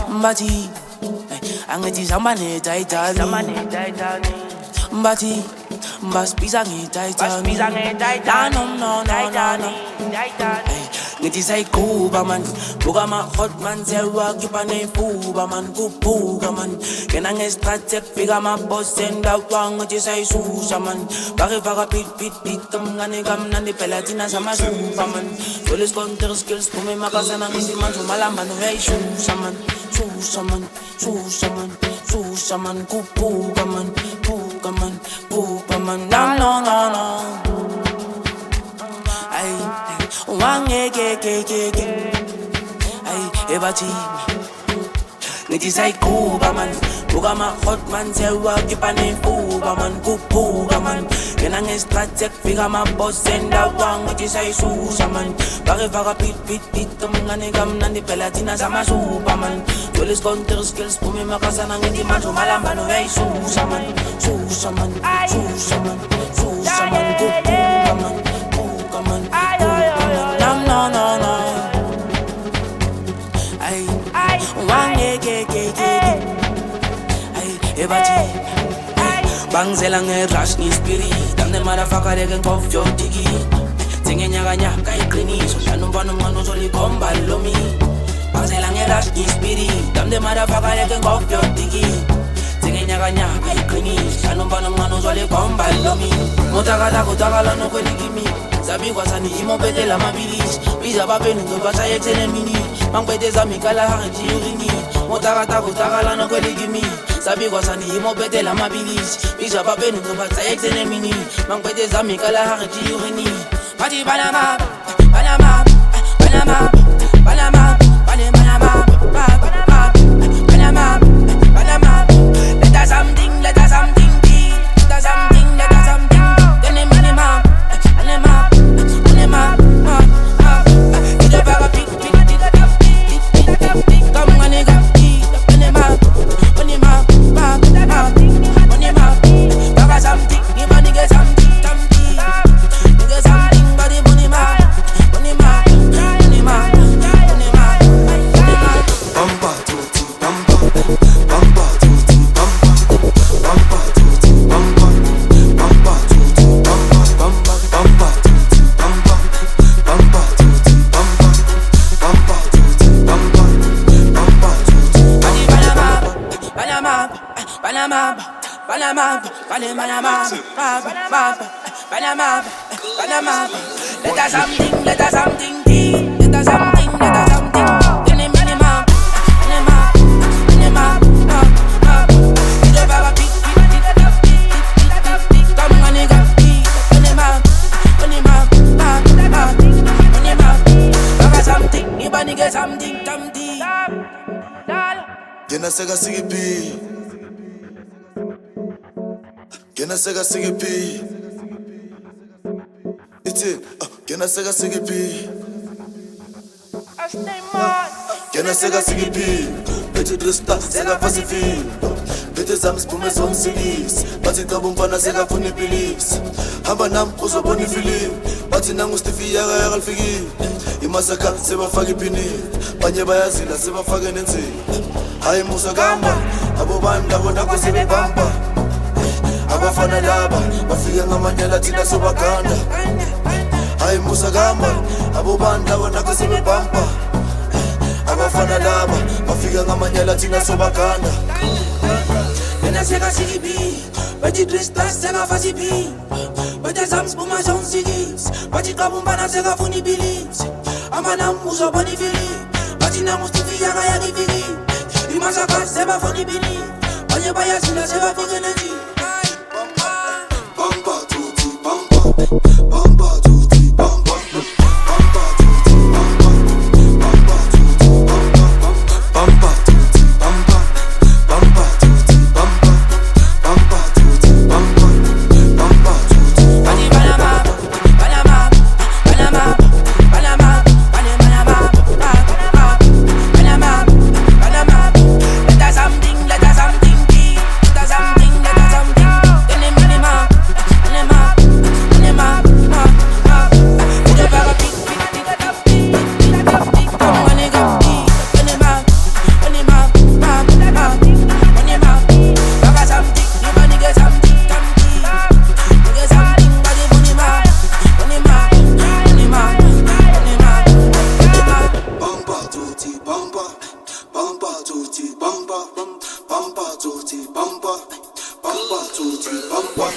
Mbati, angithi samane tayitani. Mbati, mbasibiza ngitayitani. No. Ngithi sayiquba man, buka ma hot man sewakhipha nefuba man kuphuka man. Kena ngestrategy fika ma boss endawa ngithi sayisusa man. Bakifaka beat kamngane kamnandi phela thina samasupa man. Solis counter skills phume makasana ngithi manje umalamba no uyayisusa man. Susa man, kuphuka man. No. Ay, wangeke. Ay, ebathi. Ngithi sayiquba man, buka ma hot man sewakhipha nefuba man kuphuka man. Kena ngestrategy fika ma boss endawa ngithi sayisusa man. Bakifaka beat kamngane kamnandi phela thina samasupa man. Solis counter skills phume makasana ngithi manje umalamba no uyayisusa man. Susa man, kuphuka man. No. Ay, wangeke. Ay, ebathi. Bangizela nge-rush nge-spirit. I'm the motherfucker that can cough your ticket. Zingenyakanyaka iqiniso shanumbana umncane uzolikhomba lomi. Bangizela nge-rush nge-spirit. I'm the motherfucker that can cough your ticket. Zingenyakanyaka iqiniso shanumbana umncane uzolikhomba lomi. Motakala nokwelikimi. Zabikwa sani imopetela mabilis. Biza babenu ngobasha yektene mini. Mangpeteza mikala harenji urini. Motakala nokwelikimi. Zabikwa sani imopetela mabilis. Biza babenu ngobasha yektene mini. Mangpeteza mikala harenji urini. Pati Panama. Let us something. Sega Sigipi. It's it. Gena Sega Sigipi. Gena Sega Sigipi. Betty Drista, Sega Pacific. Betty Sams Pumes on Silis. Batita Bumpana Sega Funny Pilis. Habanam Uso Boni Philip. Batina Mustifi Yaga Alfigi. Imasaka Seba Fagipini. Panyabaya Zila Seba Faganensi. Hai Musagamba. Abobanda Wadako Sebe Bamba. Abafana laba bafika ngamanyala thina sobaganda. Hayi musagamba abobanda wona kusebebamba. Abafana laba bafika ngamanyala thina sobaganda. Yena seka sikibi bathi drista seka fasibi. Bathi sams buma zon sigis. Bathi kabumbana seka funi bilis. Amana muzo boni fili. Bathi na mustifi yaga ya givili. Imasaka seba funi bili. Banye baya sila seba figeneji. Let us something. tutti bamba, bamba tutti bamba, bamba tutti bamba,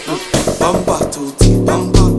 bamba tutti bamba.